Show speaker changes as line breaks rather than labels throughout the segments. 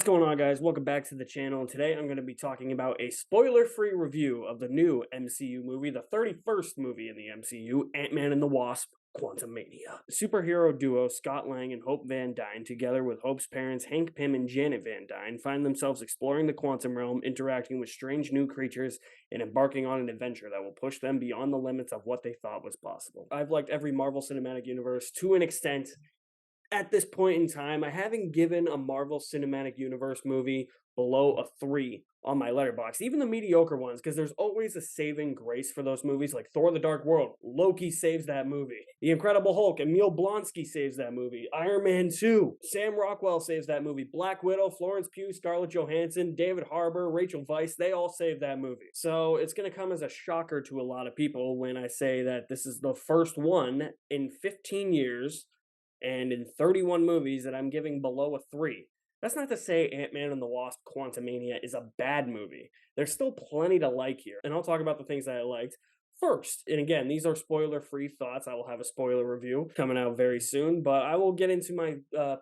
going on, guys? Welcome back to the channel, and today I'm going to be talking about a spoiler-free review of the new MCU movie, the 31st movie in the MCU, Ant-Man and the Wasp, Quantumania. Superhero duo Scott Lang and Hope Van Dyne, together with Hope's parents Hank Pym and Janet Van Dyne, find themselves exploring the quantum realm, interacting with strange new creatures, and embarking on an adventure that will push them beyond the limits of what they thought was possible. I've liked every Marvel Cinematic Universe to an extent. At this point in time, I haven't given a Marvel Cinematic Universe movie below a 3 on my letterbox, even the mediocre ones, because there's always a saving grace for those movies, like Thor the Dark World. Loki saves that movie. The Incredible Hulk, Emil Blonsky saves that movie. Iron Man 2, Sam Rockwell saves that movie. Black Widow, Florence Pugh, Scarlett Johansson, David Harbour, Rachel Weisz, they all save that movie. So it's going to come as a shocker to a lot of people when I say that this is the first one in 15 years and in 31 movies that I'm giving below a 3. That's not to say Ant-Man and the Wasp Quantumania is a bad movie. There's still plenty to like here, and I'll talk about the things that I liked first. And again, these are spoiler-free thoughts. I will have a spoiler review coming out very soon, but I will get into my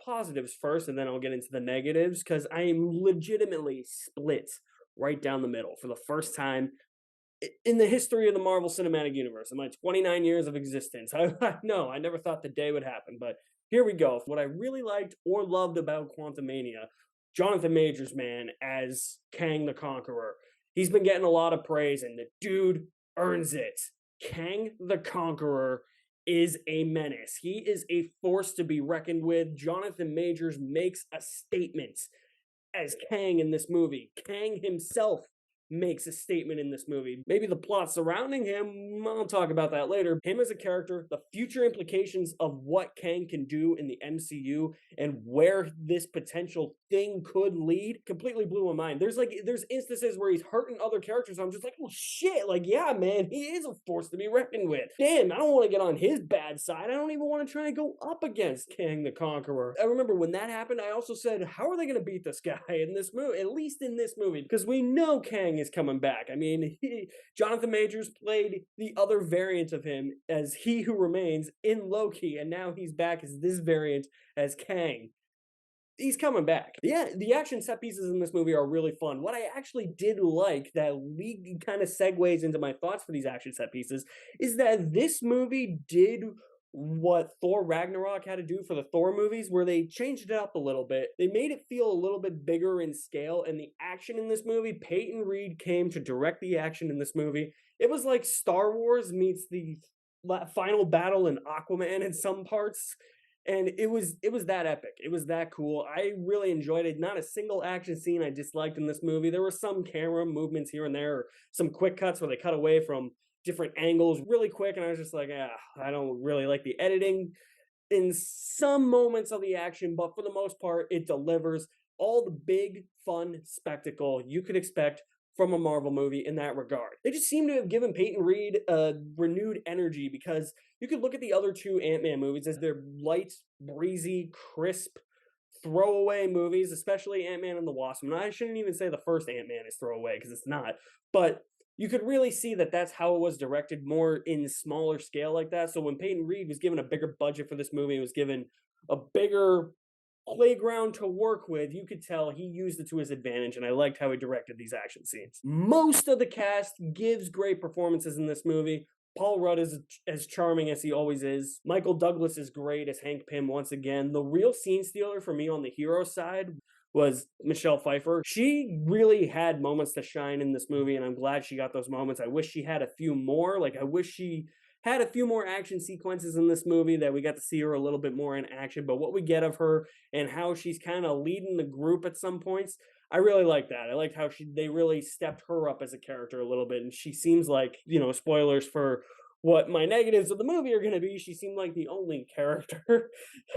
positives first, and then I'll get into the negatives, because I am legitimately split right down the middle for the first time in the history of the Marvel Cinematic Universe, in my 29 years of existence. I know, I never thought the day would happen, but here we go. What I really liked or loved about Quantumania, Jonathan Majors, man, as Kang the Conqueror. He's been getting a lot of praise, and the dude earns it. Kang the Conqueror is a menace. He is a force to be reckoned with. Jonathan Majors makes a statement as Kang in this movie. Kang himself makes a statement in this movie. Maybe the plot surrounding him, I'll talk about that later. Him as a character, the future implications of what Kang can do in the MCU and where this potential thing could lead completely blew my mind. There's instances where he's hurting other characters. I'm just like, well, shit, like, yeah, man, he is a force to be reckoned with. Damn, I don't want to get on his bad side. I don't even want to try and go up against Kang the Conqueror. I remember when that happened, I also said, how are they going to beat this guy in this movie, at least in this movie? Because we know Kang is coming back. I mean, Jonathan Majors played the other variant of him as He Who Remains in Loki, and now he's back as this variant as Kang. He's coming back. Yeah, the action set pieces in this movie are really fun. What I actually did like that kind of segues into my thoughts for these action set pieces is that this movie did what Thor Ragnarok had to do for the Thor movies, where they changed it up a little bit. They made it feel a little bit bigger in scale, and the action in this movie, Peyton Reed came to direct the action in this movie. It was like Star Wars meets the final battle in Aquaman in some parts. And it was that epic. It was that cool. I really enjoyed it. Not a single action scene I disliked in this movie. There were some camera movements here and there, or some quick cuts where they cut away from different angles really quick, and I was just like, I don't really like the editing in some moments of the action, but for the most part, it delivers all the big, fun spectacle you could expect from a Marvel movie in that regard. They just seem to have given Peyton Reed renewed energy, because you could look at the other two Ant-Man movies as they're light, breezy, crisp, throwaway movies, especially Ant-Man and the Wasp. And I shouldn't even say the first Ant-Man is throwaway, because it's not. But you could really see that that's how it was directed, more in smaller scale like that. So when Peyton Reed was given a bigger budget for this movie, it was given a bigger playground to work with, you could tell he used it to his advantage, and I liked how he directed these action scenes. Most of the cast gives great performances in this movie. Paul Rudd is as charming as he always is. Michael Douglas is great as Hank Pym once again. The real scene stealer for me on the hero side was Michelle Pfeiffer. She really had moments to shine in this movie, and I'm glad she got those moments. I wish she had a few more. Like, I wish she had a few more action sequences in this movie, that we got to see her a little bit more in action. But what we get of her and how she's kind of leading the group at some points, I really like that. I liked how they really stepped her up as a character a little bit. And she seems like, spoilers for what my negatives of the movie are going to be, she seemed like the only character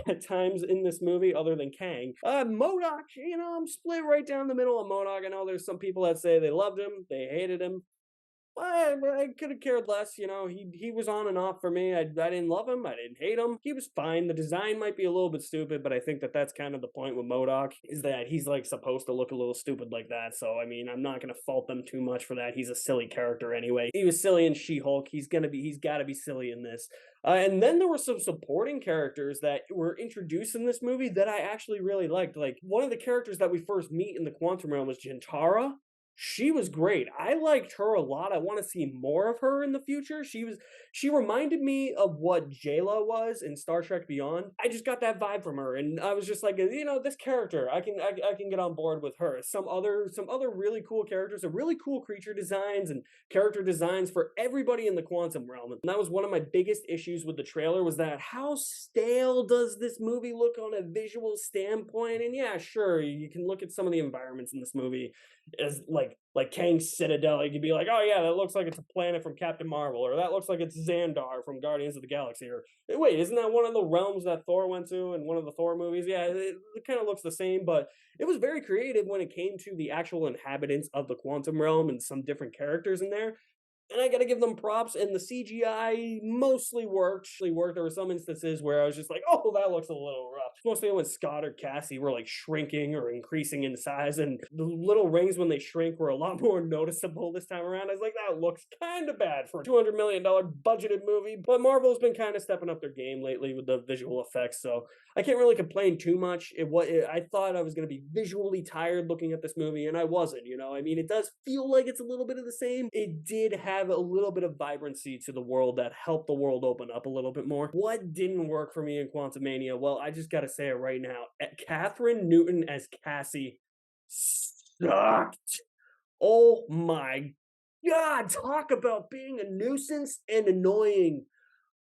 at times in this movie other than Kang. MODOK, I'm split right down the middle of MODOK. I know there's some people that say they loved him, they hated him. I could have cared less, you know. He was on and off for me. I didn't love him. I didn't hate him. He was fine. The design might be a little bit stupid, but I think that that's kind of the point with MODOK is that he's like supposed to look a little stupid like that. So I mean, I'm not gonna fault them too much for that. He's a silly character anyway. He was silly in She-Hulk. He's got to be silly in this. And then there were some supporting characters that were introduced in this movie that I actually really liked. Like one of the characters that we first meet in the Quantum Realm was Jintara. She was great. I liked her a lot. I want to see more of her in the future. She reminded me of what Jayla was in Star Trek Beyond. I just got that vibe from her, and I was just like, you know, this character, I can get on board with her. Some other really cool characters, a really cool creature designs and character designs for everybody in the Quantum Realm. And that was one of my biggest issues with the trailer was that how stale does this movie look on a visual standpoint? And yeah, sure, you can look at some of the environments in this movie as like Kang's Citadel. You could be like, oh yeah, that looks like it's a planet from Captain Marvel, or that looks like it's Xandar from Guardians of the Galaxy, or wait, isn't that one of the realms that Thor went to in one of the Thor movies? Yeah, it kind of looks the same, but it was very creative when it came to the actual inhabitants of the Quantum Realm and some different characters in there. And I gotta give them props, and the CGI mostly worked. There were some instances where I was just like, oh, that looks a little rough. Mostly when Scott or Cassie were like shrinking or increasing in size, and the little rings when they shrink were a lot more noticeable this time around. I was like, that looks kind of bad for a $200 million budgeted movie. But Marvel's been kind of stepping up their game lately with the visual effects, so I can't really complain too much. I thought I was gonna be visually tired looking at this movie, and I wasn't. You know, I mean, it does feel like it's a little bit of the same. It did have a little bit of vibrancy to the world that helped the world open up a little bit more. What didn't work for me in Quantumania? Well, I just gotta say it right now. Catherine Newton as Cassie sucked. Oh my God, talk about being a nuisance and annoying.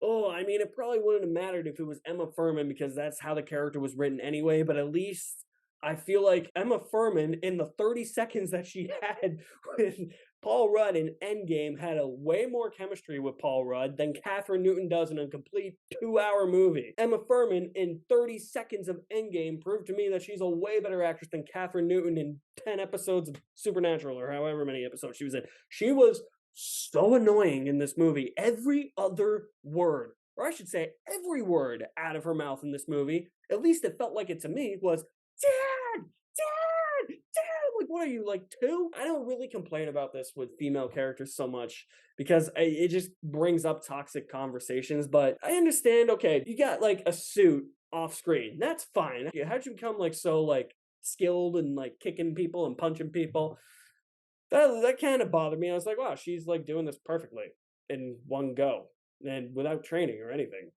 Oh, I mean, it probably wouldn't have mattered if it was Emma Furman because that's how the character was written anyway, but at least I feel like Emma Furman, in the 30 seconds that she had with Paul Rudd in Endgame, had a way more chemistry with Paul Rudd than Catherine Newton does in a complete 2-hour movie. Emma Furman, in 30 seconds of Endgame, proved to me that she's a way better actress than Catherine Newton in 10 episodes of Supernatural, or however many episodes she was in. She was so annoying in this movie. Every other word, or I should say, every word out of her mouth in this movie, at least it felt like it to me, was Dad! Dad! Dad! Like, what are you, like 2? I don't really complain about this with female characters so much because it just brings up toxic conversations, but I understand, okay, you got like a suit off screen. That's fine. How'd you become like so like skilled and like kicking people and punching people? That kind of bothered me. I was like, wow, she's like doing this perfectly in one go and without training or anything.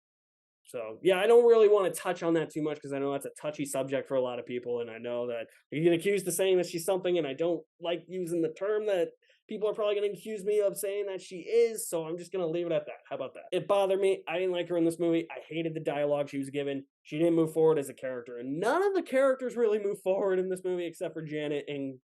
So yeah, I don't really want to touch on that too much because I know that's a touchy subject for a lot of people, and I know that you get accused of saying that she's something, and I don't like using the term that people are probably going to accuse me of saying that she is. So I'm just going to leave it at that. How about that? It bothered me. I didn't like her in this movie. I hated the dialogue she was given. She didn't move forward as a character, and none of the characters really move forward in this movie except for Janet and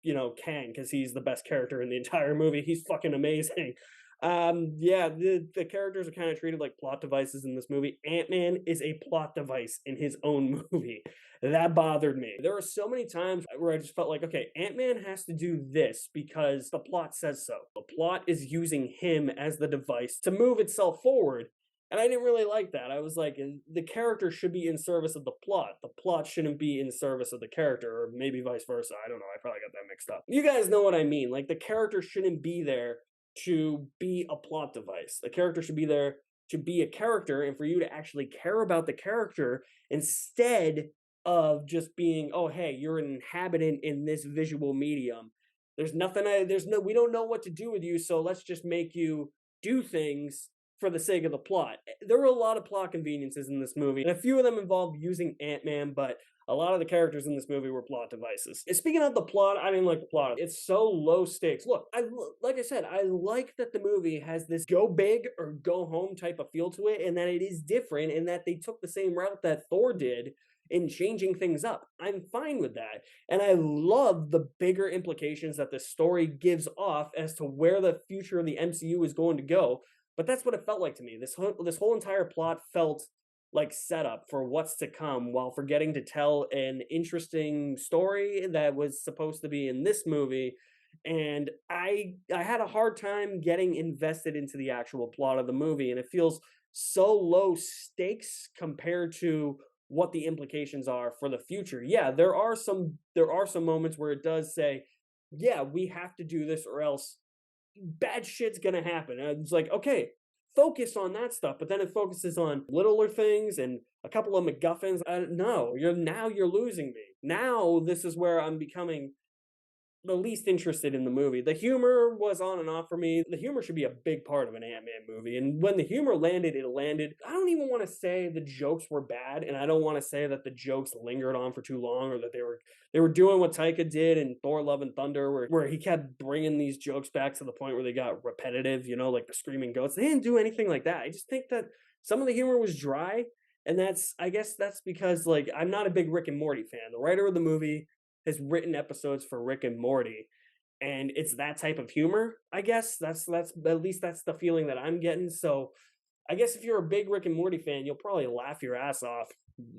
Kang because he's the best character in the entire movie. He's fucking amazing. Yeah, the characters are kind of treated like plot devices in this movie. Ant-Man is a plot device in his own movie. That bothered me. There were so many times where I just felt like, okay, Ant-Man has to do this because the plot says so. The plot is using him as the device to move itself forward. And I didn't really like that. I was like, the character should be in service of the plot. The plot shouldn't be in service of the character, or maybe vice versa. I don't know. I probably got that mixed up. You guys know what I mean. Like, the character shouldn't be there to be a plot device. The character should be there to be a character and for you to actually care about the character instead of just being, oh, hey, you're an inhabitant in this visual medium. We don't know what to do with you, so let's just make you do things for the sake of the plot. There were a lot of plot conveniences in this movie, and a few of them involved using Ant-Man, but a lot of the characters in this movie were plot devices. And speaking of the plot, I didn't like the plot. It's so low stakes. Look, like I said, I like that the movie has this go big or go home type of feel to it, and that it is different, and that they took the same route that Thor did in changing things up. I'm fine with that. And I love the bigger implications that the story gives off as to where the future of the MCU is going to go. But that's what it felt like to me. This whole entire plot felt like setup for what's to come while forgetting to tell an interesting story that was supposed to be in this movie and I had a hard time getting invested into the actual plot of the movie, and it feels so low stakes compared to what the implications are for the future. Yeah, there are some moments where it does say, "Yeah, we have to do this or else bad shit's gonna happen." And it's like, okay, focus on that stuff, but then it focuses on littler things and a couple of MacGuffins. No, you're losing me. Now this is where I'm becoming the least interested in the movie. The humor was on and off for me. The humor should be a big part of an Ant-Man movie. And when the humor landed, it landed. I don't even want to say the jokes were bad, and I don't want to say that the jokes lingered on for too long or that they were doing what Taika did in Thor: Love and Thunder where he kept bringing these jokes back to the point where they got repetitive, like the screaming goats. They didn't do anything like that. I just think that some of the humor was dry, and I guess that's because like I'm not a big Rick and Morty fan. The writer of the movie has written episodes for Rick and Morty, and it's that type of humor. I guess that's at least that's the feeling that I'm getting. So I guess if you're a big Rick and Morty fan, you'll probably laugh your ass off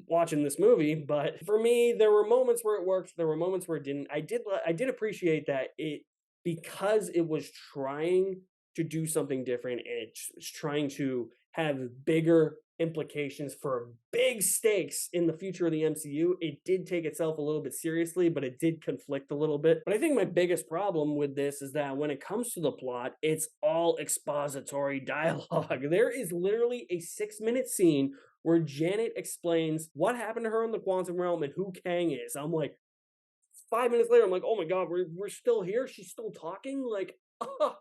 watching this movie. But for me, there were moments where it worked. There were moments where it didn't. I did appreciate that it because it was trying to do something different and it's trying to have bigger implications for big stakes in the future of the MCU. It did take itself a little bit seriously, but it did conflict a little bit. But I think my biggest problem with this is that when it comes to the plot, it's all expository dialogue. There is literally a 6-minute scene where Janet explains what happened to her in the quantum realm and who Kang is. I'm like, 5 minutes later, I'm like, oh my God, we're still here? She's still talking? Like, oh,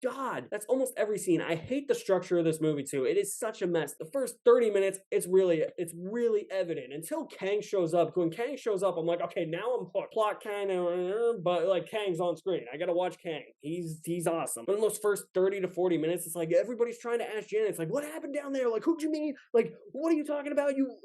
God, that's almost every scene. I hate the structure of this movie too. It is such a mess. The first 30 minutes, it's really evident until Kang shows up. When Kang shows up, I'm like, okay, now I'm hooked. Plot kind of, but like Kang's on screen. I gotta watch Kang. He's awesome. But in those first 30 to 40 minutes, it's like everybody's trying to ask Janet. It's like, what happened down there? Like, who'd you meet? Like, what are you talking about? You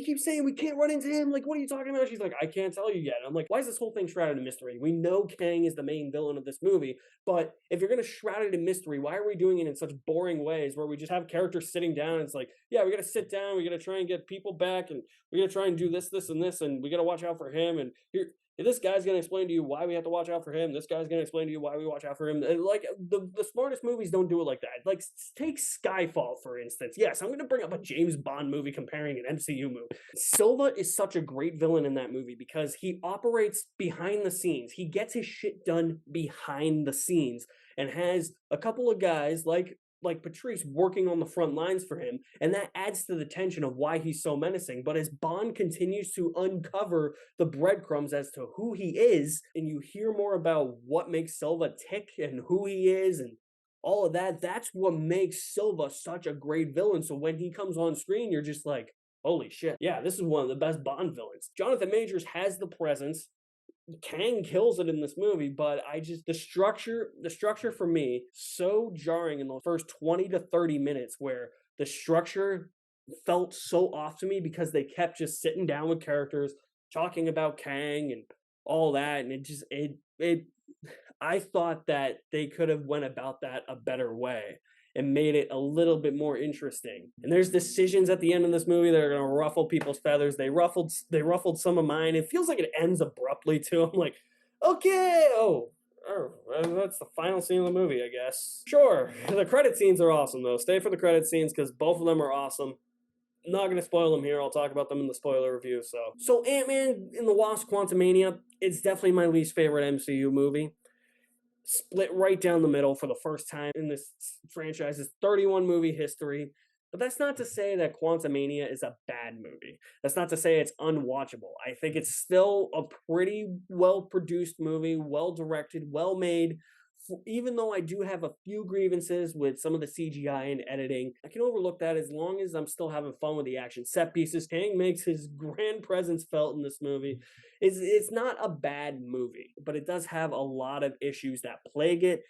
keep saying we can't run into him. Like, what are you talking about? She's like, I can't tell you yet. I'm like, why is this whole thing shrouded in mystery? We know Kang is the main villain of this movie, but if you're gonna shroud it in mystery, why are we doing it in such boring ways where we just have characters sitting down and it's like, yeah, we gotta sit down, we gotta try and get people back, and we gotta try and do this, this, and this, and we gotta watch out for him, and here this guy's gonna explain to you why we have to watch out for him. This guy's gonna explain to you why we watch out for him. And like the smartest movies don't do it like that. Like take Skyfall for instance. Yes, I'm gonna bring up a James Bond movie comparing an MCU movie. Silva is such a great villain in that movie because he operates behind the scenes. He gets his shit done behind the scenes and has a couple of guys like Patrice working on the front lines for him, and that adds to the tension of why he's so menacing. But as Bond continues to uncover the breadcrumbs as to who he is, and you hear more about what makes Silva tick and who he is and all of that, that's what makes Silva such a great villain. So when he comes on screen, you're just like, holy shit, yeah, this is one of the best Bond villains. Jonathan Majors has the presence. Kang kills it in this movie, but the structure for me so jarring in the first 20 to 30 minutes where the structure felt so off to me because they kept just sitting down with characters talking about Kang and all that, and it I thought that they could have went about that a better way and made it a little bit more interesting. And there's decisions at the end of this movie that are going to ruffle people's feathers. They ruffled some of mine. It feels like it ends abruptly too. I'm like, okay, that's the final scene of the movie, I guess. Sure, the credit scenes are awesome though. Stay for the credit scenes because both of them are awesome. Not gonna spoil them here. I'll talk about them in the spoiler review. So Ant-Man and the Wasp: Quantumania. It's definitely my least favorite MCU movie, split right down the middle for the first time in this franchise's 31 movie history. But that's not to say that Quantumania is a bad movie. That's not to say it's unwatchable. I think it's still a pretty well produced movie, well directed, well made. Even though I do have a few grievances with some of the CGI and editing, I can overlook that as long as I'm still having fun with the action set pieces. Kang makes his grand presence felt in this movie. It's not a bad movie, but it does have a lot of issues that plague it.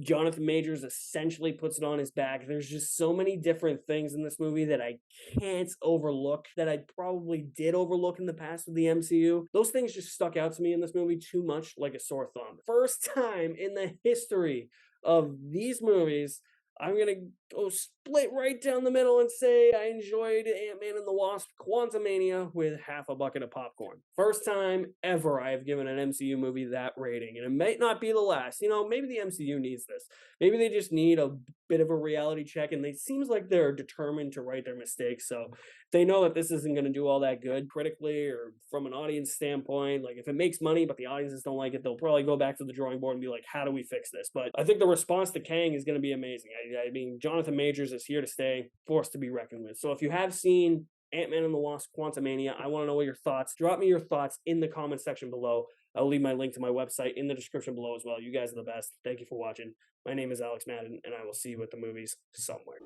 Jonathan Majors essentially puts it on his back. There's just so many different things in this movie that I can't overlook that I probably did overlook in the past with the MCU. Those things just stuck out to me in this movie too much like a sore thumb. First time in the history of these movies, I'm going to go split right down the middle and say I enjoyed Ant-Man and the Wasp Quantumania with half a bucket of popcorn. First time ever I have given an MCU movie that rating, and it might not be the last. You know, maybe the MCU needs this. Maybe they just need a bit of a reality check, and it seems like they're determined to right their mistakes. So they know that this isn't going to do all that good critically or from an audience standpoint. Like, if it makes money but the audiences don't like it, they'll probably go back to the drawing board and be like, how do we fix this? But I think the response to Kang is going to be amazing. I mean, Jonathan Majors is here to stay, force to be reckoned with. So if you have seen Ant-Man and the Wasp Quantumania, I want to know what your thoughts. Drop me your thoughts in the comment section below. I'll leave my link to my website in the description below as well. You guys are the best. Thank you for watching. My name is Alex Madden, and I will see you at the movies somewhere.